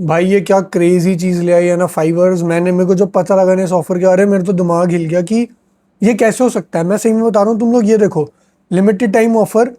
भाई ये क्या क्रेजी चीज ले आई है ना फाइवर्स। मेरे को जब पता लगा ना इस ऑफर के बारे में, मेरे तो दिमाग हिल गया कि ये कैसे हो सकता है। मैं सही में बता रहा हूँ, तुम लोग ये देखो, limited time offer,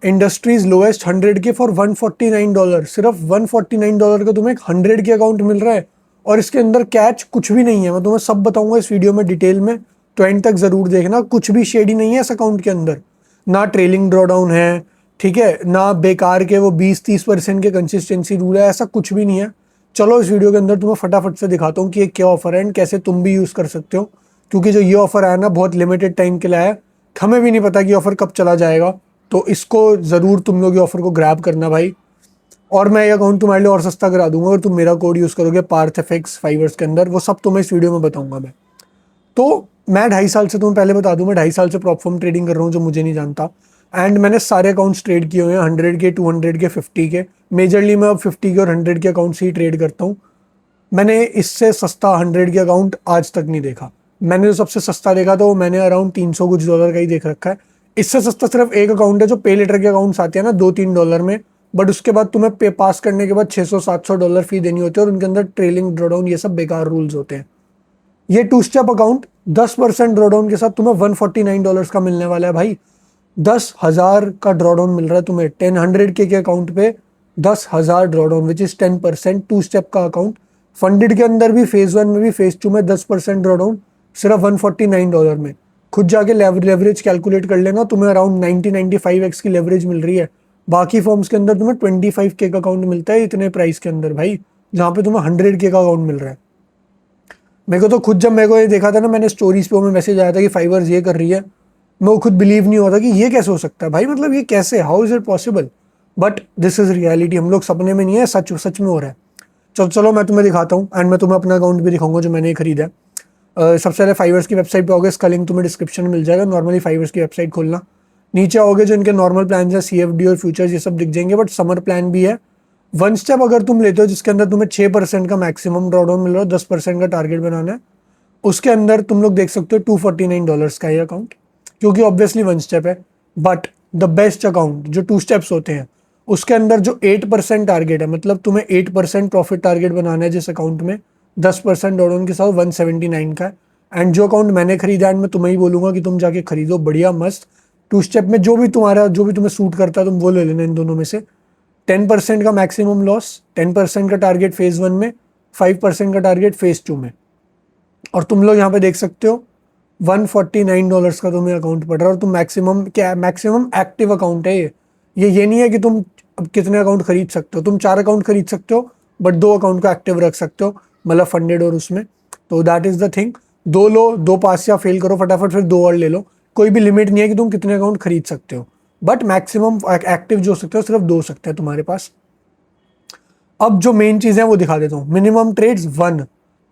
industries lowest 100 के फॉर $149। सिर्फ $149 का तुम्हें एक 100 के अकाउंट मिल रहा है, और इसके अंदर कैच कुछ भी नहीं है। मैं तुम्हें सब बताऊंगा इस वीडियो में डिटेल में, तो एंड तक जरूर देखना। कुछ भी शेडी नहीं है इस अकाउंट के अंदर, ना ट्रेलिंग ड्रॉडाउन है, ठीक है, ना बेकार के वो 20-30% के कंसिस्टेंसी रूल है, ऐसा कुछ भी नहीं है। चलो इस वीडियो के अंदर तुम्हें फटाफट से दिखाता हूँ कि ये क्या ऑफर है एंड कैसे तुम भी यूज़ कर सकते हो। क्योंकि जो ये ऑफर है ना, बहुत लिमिटेड टाइम के लिए है, हमें भी नहीं पता कि ऑफर कब चला जाएगा। तो इसको ज़रूर तुम लोग ये ऑफर को ग्रैब करना भाई। और मैं ये अकाउंट तुम्हारे लिए और सस्ता करा दूंगा अगर तुम मेरा कोड यूज़ करोगे पार्थ एफएक्स फाइवर्स के अंदर। वो सब तुम्हें इस वीडियो में बताऊंगा मैं। तो मैं 2.5 साल से, तुम्हें पहले बता दूं, मैं 2.5 साल से प्रॉप फॉर्म ट्रेडिंग कर रहा हूँ, जो मुझे नहीं जानता। एंड मैंने सारे अकाउंट्स ट्रेड किए हुए हैं, 100 के, 200 के, 50 के। मेजरली मैं अब 50 के और 100 के अकाउंट्स ही ट्रेड करता हूँ। मैंने इससे सस्ता 100 के अकाउंट आज तक नहीं देखा। मैंने जो सबसे सस्ता देखा था वो मैंने अराउंड 300 कुछ डॉलर का ही देख रखा है। इससे सस्ता सिर्फ एक अकाउंट है जो पे लेटर के अकाउंट्स आते हैं ना, $2-3 में। बट उसके बाद तुम्हें पे पास करने के बाद $600-700 फी देनी होती है, और उनके अंदर ट्रेलिंग ड्रॉडाउन ये सब बेकार रूल्स होते हैं। ये टू स्टेप अकाउंट 10% ड्रॉडाउन के साथ तुम्हें $149 का मिलने वाला है भाई। 10,000 का ड्रॉडाउन मिल रहा है तुम्हें 100 के अकाउंट पे। 10,000 drawdown which is 10%, two step का अकाउंट। फंडेड के अंदर भी फेज 1 में भी फेज 2 में 10% ड्रॉडाउन, सिर्फ $149 में। खुद जाके लेवरेज कैलकुलेट कर लेना, तुम्हें अराउंड 90-95x की लेवरेज मिल रही है। बाकी फॉर्म्स के अंदर तुम्हें 25K का अकाउंट मिलता है इतने प्राइस के अंदर भाई, जहाँ पे तुम्हें 100K का अकाउंट मिल रहा है। मेरे को तो खुद, जब मेरे को ये देखा था ना, मैंने स्टोरीज पे, में मैसेज आया था कि फाइवर्स ये कर रही है, मैं वो खुद बिलीव नहीं होता कि ये कैसे हो सकता है भाई। मतलब ये कैसे, how is it possible. But this is reality, हम लोग सपने में नहीं है, सच सच में हो रहा है। चलो चलो मैं तुम्हें दिखाता हूँ, एंड मैं तुम्हें अपना अकाउंट भी दिखाऊंगा जो मैंने खरीदा है। सबसे पहले फाइवर्स की वेबसाइट पे आओगे, इसका लिंक तुम्हें डिस्क्रिप्शन में मिल जाएगा। नॉर्मली फाइवर्स की वेबसाइट खोलना, नीचे आओगे जो इनके नॉर्मल प्लान है, CFD और फ्यूचर्स ये सब दिख जाएंगे, बट समर प्लान भी है। वन स्टेप अगर तुम लेते हो जिसके अंदर तुम्हें 6% का मैक्सिमम ड्रॉडाउन मिल रहा है, 10% का टारगेट बनाना है, उसके अंदर तुम लोग देख सकते हो $249 का ये अकाउंट, क्योंकि ऑब्वियसली वन स्टेप है। बट द बेस्ट अकाउंट जो टू स्टेप्स होते हैं, उसके अंदर जो 8% टारगेट है, मतलब तुम्हें 8% प्रॉफिट टारगेट बनाना है जिस अकाउंट में, 10% डाउन के साथ 179 का है। एंड जो अकाउंट मैंने खरीदा, एंड मैं तुम्हें ही बोलूंगा कि तुम जाके खरीदो, बढ़िया मस्त। टू स्टेप में जो भी तुम्हें सूट करता है तुम वो ले लेना इन दोनों में से। 10% का मैक्सिमम लॉस, 10% का टारगेट फेज 1 में, 5% का टारगेट फेज 2 में। और तुम लोग यहाँ पे देख सकते हो $149 का तुम्हें अकाउंट पड़ रहा है, और तुम मैक्सिमम क्या, मैक्सिमम एक्टिव अकाउंट है ये नहीं है कि तुम अब कितने अकाउंट खरीद सकते हो। तुम 4 अकाउंट खरीद सकते हो, बट 2 अकाउंट को एक्टिव रख सकते हो, मतलब फंडेड और उसमें। तो दैट इज द थिंग। 2 लो, 2 पास या फेल करो फटाफट, फिर 2 और ले लो। कोई भी लिमिट नहीं है कि तुम कितने अकाउंट खरीद सकते हो, बट मैक्सिमम एक्टिव जो सकते हो सिर्फ 2 सकते हैं तुम्हारे पास। अब जो मेन चीज है वो दिखा देता हूँ। मिनिमम ट्रेड्स 1,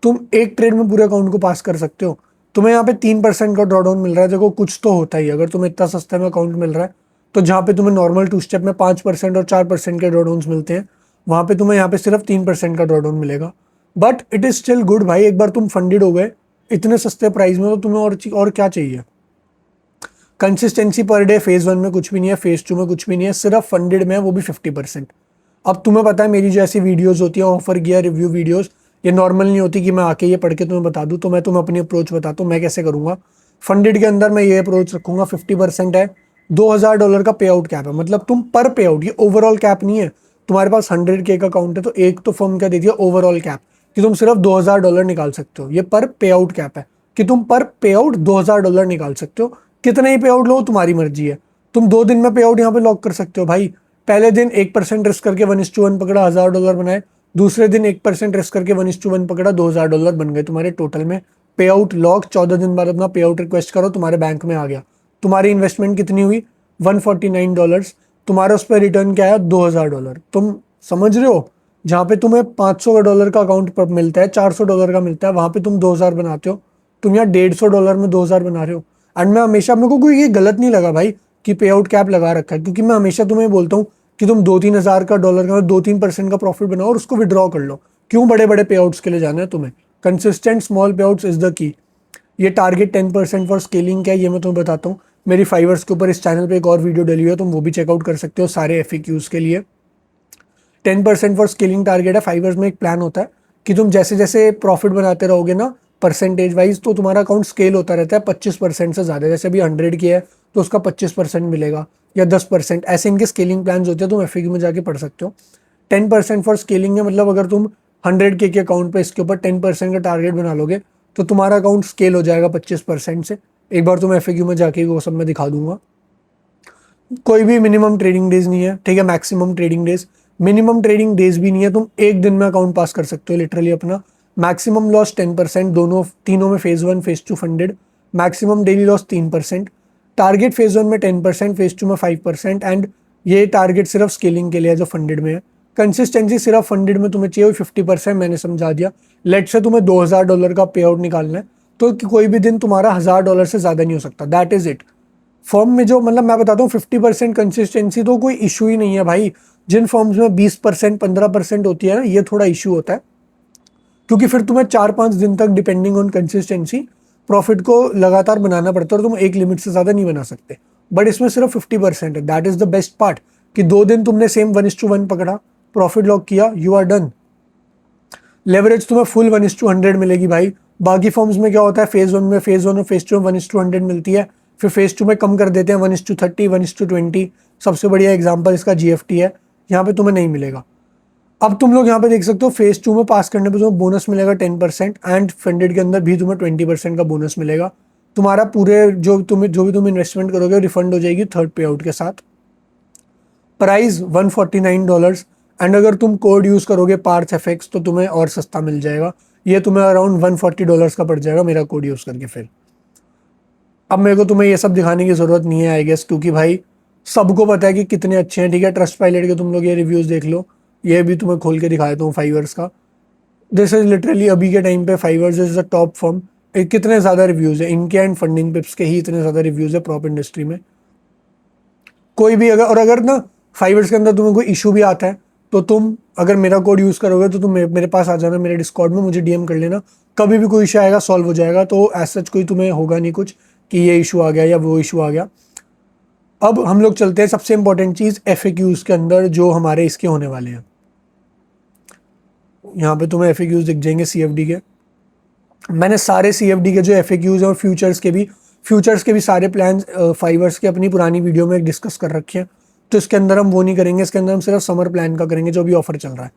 तुम एक ट्रेड में पूरे अकाउंट को पास कर सकते हो। तुम्हें यहाँ पे 3% का ड्रॉडाउन मिल रहा है। देखो कुछ तो होता ही, अगर तुम्हें इतना सस्ते में अकाउंट मिल रहा है, तो जहाँ पे तुम्हें नॉर्मल टू स्टेप में 5% और 4% के ड्रॉडाउन मिलते हैं, वहां पे तुम्हें यहाँ पे सिर्फ 3% का ड्रॉडाउन मिलेगा। But it is still good भाई। एक बार तुम फंडेड हो गए इतने सस्ते प्राइस में, तो तुम्हें और क्या चाहिए। कंसिस्टेंसी पर डे फेज 1 में कुछ भी नहीं है, फेज 2 में कुछ भी नहीं है, सिर्फ फंडेड में है, वो भी 50%। अब तुम्हें पता है मेरी जो ऐसी वीडियोस होती है, ऑफर गियर रिव्यू वीडियोस, ये नॉर्मल नहीं होती कि मैं आके ये पढ़ के तुम्हें बता दूं। तो मैं तुम्हें अपनी अप्रोच बताता हूँ मैं कैसे करूंगा। फंडेड के अंदर मैं ये अप्रोच रखूंगा, 50% है, $2,000 का पे आउट कैप है। मतलब तुम पर पे आउट, ये ओवरऑल कैप नहीं है। तुम्हारे पास 100K का अकाउंट है तो एक तो फर्म क्या देती है, ओवरऑल कैप, कि तुम सिर्फ $2,000 निकाल सकते हो। ये पर पे आउट कैप है कि तुम पर पे आउट $2,000 निकाल सकते हो। कितना ही पे आउट लो तुम्हारी मर्जी है। तुम 2 दिन में पे आउट यहाँ पे लॉक कर सकते हो भाई। पहले दिन 1% रिस्क करके 1:1 पकड़ा, $1,000 बनाए। दूसरे दिन 1% रिस्क करके 1:1 पकड़ा, $2,000 बन गए तुम्हारे टोटल में। पे आउट लॉक, 14 दिन बाद अपना पे आउट रिक्वेस्ट करो, तुम्हारे बैंक में आ गया। तुम्हारी इन्वेस्टमेंट कितनी हुई, $149। तुम्हारा उस पर रिटर्न क्या आया, $2,000। तुम समझ रहे हो, जहाँ पे तुम्हें $500 का अकाउंट पर मिलता है, $400 का मिलता है, वहां पे तुम 2,000 बनाते हो। तुम यहाँ $150 में 2,000 बना रहे हो। एंड मैं हमेशा, मेरे को कोई ये गलत नहीं लगा भाई कि पे आउट कैप लगा रखा है, क्योंकि मैं हमेशा तुम्हें बोलता हूँ कि तुम 2-3 हज़ार का डॉलर का 2-3% का प्रॉफिट बनाओ और उसको विड्रॉ कर लो। क्यों बड़े बड़े पे आउट्स के लिए जाना है तुम्हें। कंसिस्टेंट स्मॉल पे आउट्स इज द की। ये टारगेट 10% फॉर स्केलिंग क्या है ये मैं तुम्हें बताता हूँ। मेरी फाइवर्स के ऊपर इस चैनल पे एक और वीडियो डली हुई है, तुम वो भी चेकआउट कर सकते हो सारे FAQs के लिए। 10% फॉर स्केलिंग टारगेट है। फाइवर्स में एक प्लान होता है कि तुम जैसे जैसे प्रॉफिट बनाते रहोगे ना परसेंटेज वाइज, तो तुम्हारा अकाउंट स्केल होता रहता है 25% से ज़्यादा। जैसे अभी 100 की है तो उसका 25% मिलेगा या 10%, ऐसे इनके स्केलिंग प्लान होते हैं। तुम एफएक्यू में जाके पढ़ सकते हो। 10% फॉर स्केलिंग है, मतलब अगर तुम 100 के अकाउंट पे इसके ऊपर 10% का टारगेट बना लोगे तो तुम्हारा अकाउंट स्केल हो जाएगा 25% से। एक बार तुम एफएक्यू में जाके वो सब मैं दिखा दूंगा। कोई भी मिनिमम ट्रेडिंग डेज नहीं है, ठीक है, maximum trading days. Minimum trading days भी नहीं है, तुम एक दिन में अकाउंट पास कर सकते हो लिटरली अपना। मैक्सिमम लॉस 10%, दोनों तीनों में phase 1 phase 2 funded. Maximum daily loss 3%। Target phase 1 में 10%, फेज 2 में 5%। एंड ये टारगेट सिर्फ स्केलिंग के लिए है जो फंडेड में है। कंसिस्टेंसी सिर्फ फंडेड में तुम्हें चाहिए 50%, मैंने समझा दिया। लेट से तुम्हें $2000 का पे आउट निकालना है तो कोई भी दिन तुम्हारा $1000 से ज़्यादा नहीं हो सकता। That is it. फर्म में जो, मतलब मैं बताता हूँ 50% कंसिस्टेंसी तो कोई इशू ही नहीं है भाई। जिन फर्म्स में 20% 15% होती है ना, ये थोड़ा इशू होता है, क्योंकि फिर तुम्हें 4-5 दिन तक डिपेंडिंग ऑन कंसिस्टेंसी प्रॉफिट को लगातार बनाना पड़ता है और तुम एक लिमिट से ज़्यादा नहीं बना सकते। बट इसमें सिर्फ 50% है। That is the best part कि 2 दिन तुमने सेम 1:1 पकड़ा, प्रॉफिट लॉक किया, यू आर डन। लेवरेज तुम्हें फुल 1:100 मिलेगी भाई। बाकी फॉर्म्स में क्या होता है, फेज 1 और फेज 2 में 1:100 मिलती है, फिर फेज 2 में कम कर देते हैं 1:30 1:20। सबसे बढ़िया एग्जांपल इसका जीएफटी है, यहाँ पे तुम्हें नहीं मिलेगा। अब तुम लोग यहाँ पे देख सकते हो फेज 2 में पास करने पे तुम्हें बोनस मिलेगा 10%, एंड फंडेड के अंदर भी तुम्हें 20% का बोनस मिलेगा। तुम्हारा पूरे जो भी तुम इन्वेस्टमेंट करोगे रिफंड हो जाएगी थर्ड पे आउट के साथ। प्राइस $149। एंड अगर तुम कोड यूज करोगे पार्थ एफएक्स तो तुम्हें और सस्ता मिल जाएगा। ये तुम्हें अराउंड $140 का पड़ जाएगा मेरा कोड यूज करके। फिर अब मेरे को तुम्हें ये सब दिखाने की जरूरत नहीं है आई गेस, क्योंकि भाई सबको पता है कि कितने अच्छे हैं, ठीक है। ट्रस्ट पायलट के तुम लोग ये रिव्यूज देख लो, ये भी तुम्हें खोल के दिखा देता हूँ फाइवर्स का। दिस इज लिटरली अभी के टाइम पे फाइवर्स इज द टॉप फर्म। कितने ज्यादा रिव्यूज है इनके, एंड फंडिंग पिप्स के ही इतने ज्यादा रिव्यूज है प्रॉप इंडस्ट्री में। कोई भी अगर ना फाइवर्स के अंदर तुम्हें कोई इशू भी आता है तो तुम अगर मेरा कोड यूज करोगे तो तुम मेरे पास आ जाना, मेरे डिस्कॉर्ड में मुझे डीएम कर लेना। कभी भी कोई इशू आएगा सॉल्व हो जाएगा। तो एज सच कोई तुम्हें होगा नहीं कुछ कि ये इशू आ गया या वो इशू आ गया। अब हम लोग चलते हैं सबसे इंपॉर्टेंट चीज एफएक्यूज के अंदर जो हमारे इसके होने वाले हैं। यहाँ पे तुम्हें एफएक्यूज दिख जाएंगे सीएफडी के। मैंने सारे सीएफडी के जो एफएक्यूज हैं और फ्यूचर्स के भी सारे प्लान फाइवर्स के अपनी पुरानी वीडियो में डिस्कस कर रखे हैं। तो इसके अंदर हम वो नहीं करेंगे, इसके अंदर हम सिर्फ समर प्लान का करेंगे जो अभी ऑफर चल रहा है।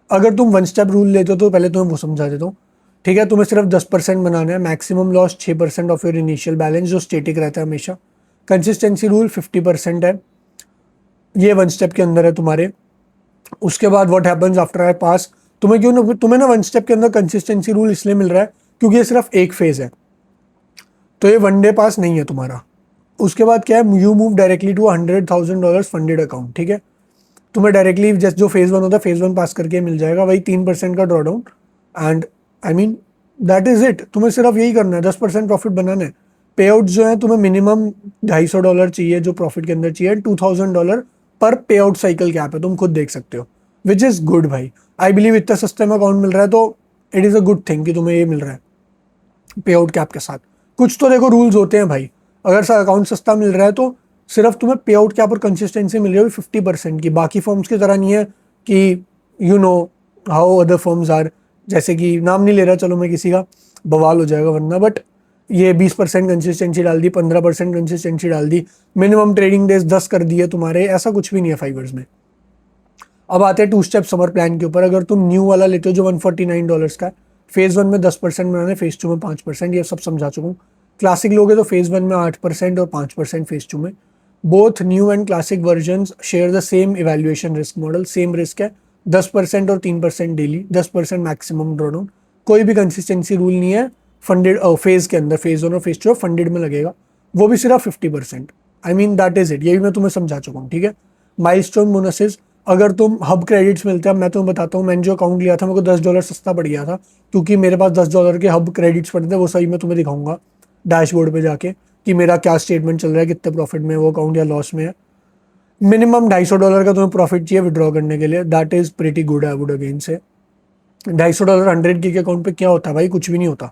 अगर तुम 1 स्टेप रूल लेते हो तो पहले तुम्हें वो समझा देता हूँ, ठीक है। तुम्हें सिर्फ 10% बनाना है। Maximum loss 6% of your initial balance जो स्टेटिक रहता है हमेशा। कंसिस्टेंसी रूल 50% है, ये 1 स्टेप के अंदर है तुम्हारे। उसके बाद व्हाट हैपेंस आफ्टर आई पास, तुम्हें ना 1 स्टेप के अंदर कंसिस्टेंसी रूल इसलिए मिल रहा है क्योंकि ये सिर्फ एक फेज है, तो ये 1 डे पास नहीं है तुम्हारा। उसके बाद क्या है, you move directly to $100,000 funded account, ठीक है। तुम्हें डायरेक्टली जैसे जो फेज 1 होता है फेज 1 पास करके मिल जाएगा, वही 3% का draw down. And I mean that is it. तुम्हें सिर्फ यही करना है, 10% प्रॉफिट बनाना है। पे आउट जो है तुम्हें मिनिमम $250 चाहिए जो प्रॉफिट के अंदर चाहिए। $2000 पर पे आउट साइकिल कैप है, तुम खुद देख सकते हो, विच इज गुड भाई। आई बिलीव इतना सस्ते में अकाउंट मिल रहा है तो it is a good thing कि तुम्हें ये मिल रहा है पे आउट कैप के साथ। कुछ तो देखो रूल्स होते हैं भाई, अगर अकाउंट सस्ता मिल रहा है तो सिर्फ तुम्हें पे आउट कैप और कंसिस्टेंसी मिल रही है 50% की। बाकी फॉर्म्स की तरह नहीं है कि you know how other forms are, जैसे कि नाम नहीं ले रहा चलो मैं किसी का, बवाल हो जाएगा वरना। बट ये 20% कंसिस्टेंसी डाल दी, 15% कंसिस्टेंसी डाल दी, मिनिमम ट्रेडिंग डेज 10 कर दिए तुम्हारे, ऐसा कुछ भी नहीं है फाइवर्स में। अब आते हैं 2 स्टेप समर प्लान के ऊपर। अगर तुम न्यू वाला लेते हो जो $149 का है, फेज 1 में 10% बनाना है, फेज 2 में 5%, ये सब समझा चुका हूँ। क्लासिक लोगे तो फेज 1 में 8% और 5% फेज 2 में। Both new and classic version share the same evaluation risk model, same risk है, 10% और 3% डेली, 10% मैक्सिमम ड्रॉडाउन। कोई भी कंसिस्टेंसी रूल नहीं है फंडेड फेज के अंदर। फेज 1 और फेज 2 फंडेड में लगेगा, वो भी सिर्फ 50%। I mean that is it, ये भी मैं तुम्हें समझा चुका हूँ, ठीक है। माइलस्टोन बोनसेस, अगर तुम हब क्रेडिट्स मिलते हैं, मैं तुम्हें बताता हूँ, मैंने जो अकाउंट लिया था मेरे को $10 सस्ता पड़ गया था क्योंकि मेरे पास $10 के हब क्रेडिट्स पड़े थे। वो सही मैं तुम्हें दिखाऊंगा डैशबोर्ड पे जाके कि मेरा क्या स्टेटमेंट चल रहा है, कितने प्रॉफिट में वो अकाउंट या लॉस में है। मिनिमम $250 का तुम्हें प्रॉफिट चाहिए विड्रॉ करने के लिए, that is pretty good I would again से। $250 100 के अकाउंट पे क्या होता है भाई, कुछ भी नहीं होता।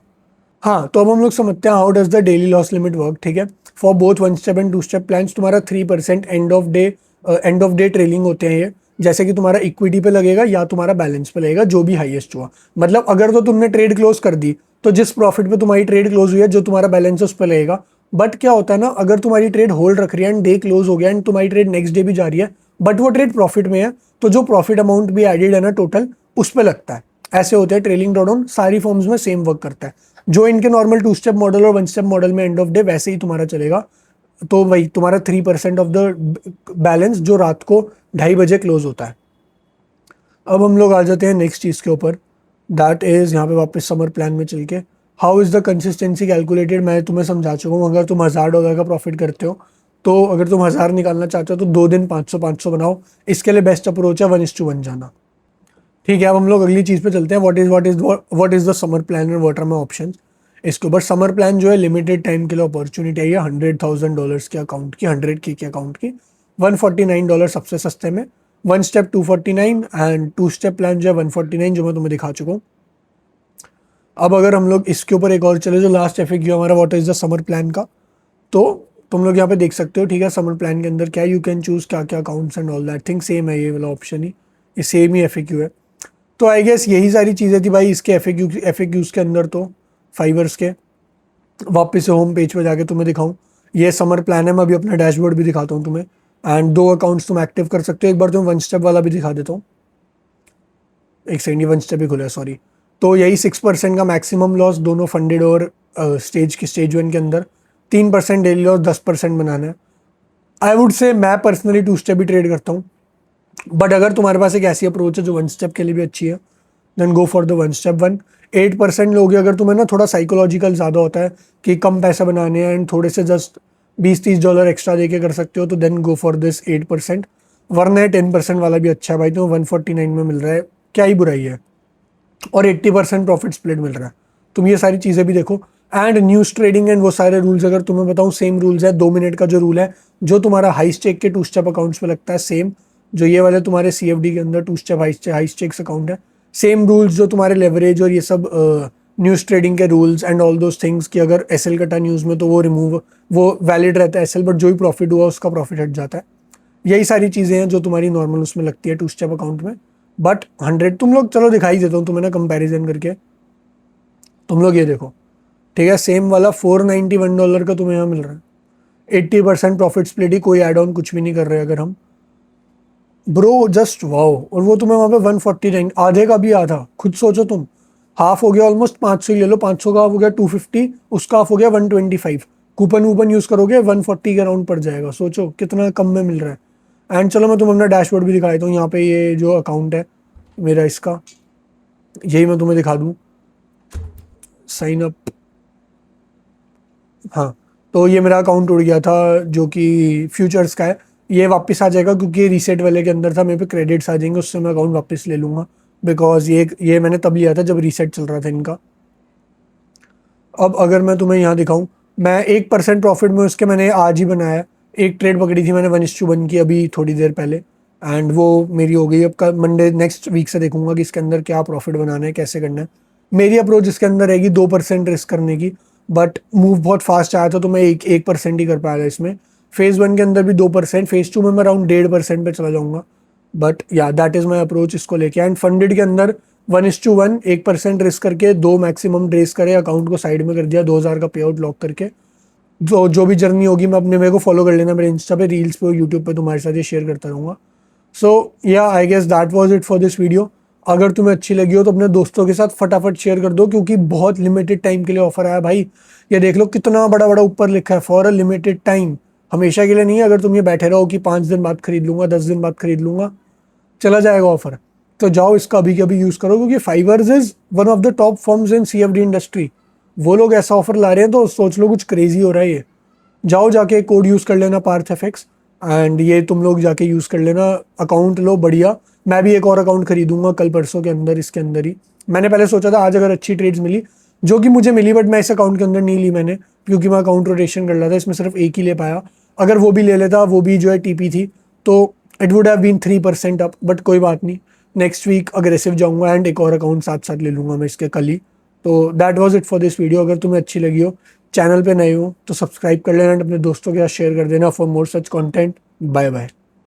हाँ, तो अब हम लोग समझते हैं how does the daily loss limit work, ठीक है। For both 1 step and 2 step plan तुम्हारा 3% एंड ऑफ डे ट्रेलिंग होते हैं ये। जैसे कि तुम्हारा इक्विटी पे लगेगा या तुम्हारा बैलेंस पे लगेगा, जो भी हाईएस्ट हुआ। मतलब अगर तो तुमने ट्रेड क्लोज कर दी तो जिस प्रॉफिट पे तुम्हारी ट्रेड क्लोज हुई है, जो तुम्हारा बैलेंस है उस पर लगेगा। बट क्या होता है ना, अगर तुम्हारी ट्रेड होल्ड रख रही है एंड डे क्लोज हो गया एंड तुम्हारी ट्रेड नेक्स्ट डे भी जा रही है, बट वो ट्रेड प्रॉफिट में है, तो जो प्रॉफिट अमाउंट भी एडेड है ना टोटल, उस पर लगता है। ऐसे होते हैं ट्रेलिंग ड्रॉडाउन, सारी फॉर्म्स में सेम वर्क करता है। जो इनके नॉर्मल 2 स्टेप मॉडल और 1 स्टेप मॉडल में एंड ऑफ डे वैसे ही तुम्हारा चलेगा। तो वही तुम्हारा 3% ऑफ द बैलेंस जो रात को 2:30 बजे क्लोज होता है। अब हम लोग आ जाते हैं नेक्स्ट चीज़ के ऊपर, दैट इज़ यहाँ पे वापस समर प्लान में चल के how is the consistency calculated. मैं तुम्हें समझा चुका हूँ। अगर तुम $1000 का प्रॉफिट करते हो, तो अगर तुम 1000 निकालना चाहते हो तो 2 दिन 500 बनाओ। इसके लिए बेस्ट अप्रोच है 1:1 जाना। ठीक है, अब हम लोग अगली चीज़ पे चलते हैं। What is the summer plan and what are my options. इसके ऊपर समर प्लान जो है लिमिटेड टाइम के लिए अपॉर्चुनिटी है, $100,000 के अकाउंट की, 100K के अकाउंट की, $149 सबसे सस्ते में, 1 स्टेप 249 एंड 2 स्टेप प्लान जो है 149, जो मैं तुम्हें दिखा चुका हूँ। अब अगर हम लोग इसके ऊपर एक और चले, जो लास्ट FAQ हमारा what is the summer plan का, तो तुम लोग यहाँ पे देख सकते हो। ठीक है, समर प्लान के अंदर क्या यू कैन चूज क्या क्या accounts and all that thing, same है ये वाला ऑप्शन ही, ये सेम ही FAQ है। तो आई गेस यही सारी चीज़ें थी भाई इसके FAQs के अंदर। तो फाइवर्स के वापस से होम पेज पे जाके तुम्हें दिखाऊं, ये समर प्लान है। मैं अभी अपना डैशबोर्ड भी दिखाता हूँ तुम्हें, एंड 2 अकाउंट्स तुम एक्टिव कर सकते हो। एक बार तुम 1 स्टेप वाला भी दिखा देता हूँ, एक सेकंड, ये 1 स्टेप ही खुला है, सॉरी। तो यही 6% का मैक्सिमम लॉस, दोनों फंडेड और स्टेज 1 के अंदर, 3% डेली लॉस, 10% बनाना है। आई वुड से मैं पर्सनली 2 स्टेप ही ट्रेड करता हूँ, बट अगर तुम्हारे पास एक ऐसी अप्रोच है जो 1 स्टेप के लिए भी अच्छी है, then go for the 1 step 1। 8% लोगे अगर तुम्हें ना थोड़ा साइकोलॉजिकल ज़्यादा होता है कि कम पैसा बनाने हैं एंड थोड़े से जस्ट $20-30 एक्स्ट्रा देके कर सकते हो, तो देन गो फॉर दिस 8%। वरना 10% वाला भी अच्छा है भाई, तो 149 में मिल रहा है, क्या ही बुराई है, और 80% प्रॉफिट स्प्लिट मिल रहा है। तुम ये सारी चीज़ें भी देखो। एंड न्यूज़ ट्रेडिंग एंड वो सारे रूल्स अगर तुम्हें बताऊँ, सेम रूल्स है। 2 मिनट का जो रूल है, जो तुम्हारा हाई स्टेक के 2 स्टेप अकाउंट्स पे लगता है, सेम जो ये वाले तुम्हारे CFD के अंदर 2 स्टेप हाई स्टेक्स अकाउंट है, सेम रूल्स जो तुम्हारे लेवरेज और ये सब न्यूज़ ट्रेडिंग के rules and all those things की। अगर SL कटा न्यूज़ में तो वो वैलिड रहता है SL, बट जो भी प्रॉफिट हुआ उसका प्रॉफिट हट जाता है। यही सारी चीज़ें हैं जो तुम्हारी नॉर्मल उसमें लगती है 2 स्टेप अकाउंट में। बट 100 तुम लोग, चलो दिखाई देता हूँ तुम्हें ना कंपैरिजन करके। तुम लोग ये देखो, ठीक है, सेम वाला $491 का तुम्हें यहाँ मिल रहा है। 80% प्रॉफिट स्प्लिट ही, कोई एड ऑन कुछ भी नहीं कर रहे अगर हम, ब्रो जस्ट वाओ। और वो तुम्हें वहाँ पे 149, आधे का भी आधा, खुद सोचो तुम, हाफ हो गया ऑलमोस्ट। 500 ही ले लो, 500 का हाफ हो गया 250, उसका हाफ हो गया 125। कूपन वूपन यूज करोगे 140 के अराउंड पड़ जाएगा। सोचो कितना कम में मिल रहा है। एंड चलो मैं तुम्हें अपना डैशबोर्ड भी दिखा देता हूँ। यहाँ पे ये जो अकाउंट है मेरा, इसका यही मैं तुम्हें दिखा दूँ, साइन अप। हाँ, तो ये मेरा अकाउंट उड़ गया था जो कि फ्यूचर्स का है। ये वापस आ जाएगा क्योंकि रीसेट वाले के अंदर था, मेरे पे क्रेडिट्स आ जाएंगे, उससे मैं अकाउंट वापस ले लूँगा। बिकॉज ये मैंने तब लिया था जब रीसेट चल रहा था इनका। अब अगर मैं तुम्हें यहाँ दिखाऊँ, मैं 1% प्रॉफिट में उसके मैंने आज ही बनाया है। एक ट्रेड पकड़ी थी मैंने 1:1 की अभी थोड़ी देर पहले, एंड वो मेरी हो गई। अब कल मंडे नेक्स्ट वीक से देखूंगा कि इसके अंदर क्या प्रॉफिट बनाना है, कैसे करना है। मेरी अप्रोच इसके अंदर रहेगी 2% रिस्क करने की, बट मूव बहुत फास्ट आया था तो मैं 1% ही कर पाया था इसमें। फेज़ 1 के अंदर भी 2%, फेज़ 2 में मैं अराउंड 1.5% पे चला जाऊंगा। बट या दैट इज़ माई अप्रोच इसको लेके। एंड फंडेड के अंदर 1:1, 1% रिस्क करके 2 मैक्सिमम रेस करे, अकाउंट को साइड में कर दिया, 2000 का पे आउट लॉक करके। जो भी जर्नी होगी मैं अपने, मेरे को फॉलो कर लेना मेरे इंस्टा पे, रील्स पे और यूट्यूब पे तुम्हारे साथ ये शेयर करता रहूँगा। So yeah I guess that was it for this video. अगर तुम्हें अच्छी लगी हो तो अपने दोस्तों के साथ फटाफट शेयर कर दो, क्योंकि बहुत लिमिटेड टाइम के लिए ऑफर आया भाई। ये देख लो कितना बड़ा बड़ा ऊपर लिखा है, फॉर अ लिमिटेड टाइम, हमेशा के लिए नहीं है। अगर तुम ये बैठे रहो कि 5 दिन बाद खरीद लूंगा, 10 दिन बाद खरीद लूंगा, चला जाएगा ऑफर। तो जाओ इसका अभी के अभी यूज करो, क्योंकि Fivers is one of the top firms in CFD industry. वो लोग ऐसा ऑफर ला रहे हैं तो सोच लो कुछ क्रेजी हो रहा है ये। जाओ जाके कोड यूज कर लेना PARTHFX, एंड ये तुम लोग जाके यूज कर लेना, अकाउंट लो बढ़िया। मैं भी एक और अकाउंट खरीदूंगा कल परसों के अंदर, इसके अंदर ही। मैंने पहले सोचा था आज अगर अच्छी ट्रेड्स मिली, जो कि मुझे मिली, बट मैं इस अकाउंट के अंदर नहीं ली मैंने, क्योंकि मैं अकाउंट रोटेशन कर रहा था, इसमें सिर्फ एक ही ले पाया। अगर वो भी ले लेता, वो भी जो है TP थी, तो it would have been 3% up, but कोई बात नहीं। नेक्स्ट वीक अग्रेसिव जाऊंगा एंड एक और अकाउंट साथ साथ ले लूंगा मैं इसके कल ही। तो that was it for this video. अगर तुम्हें अच्छी लगी हो, चैनल पे नए हो तो सब्सक्राइब कर लेना एंड अपने दोस्तों के साथ शेयर कर देना for more such content. Bye bye.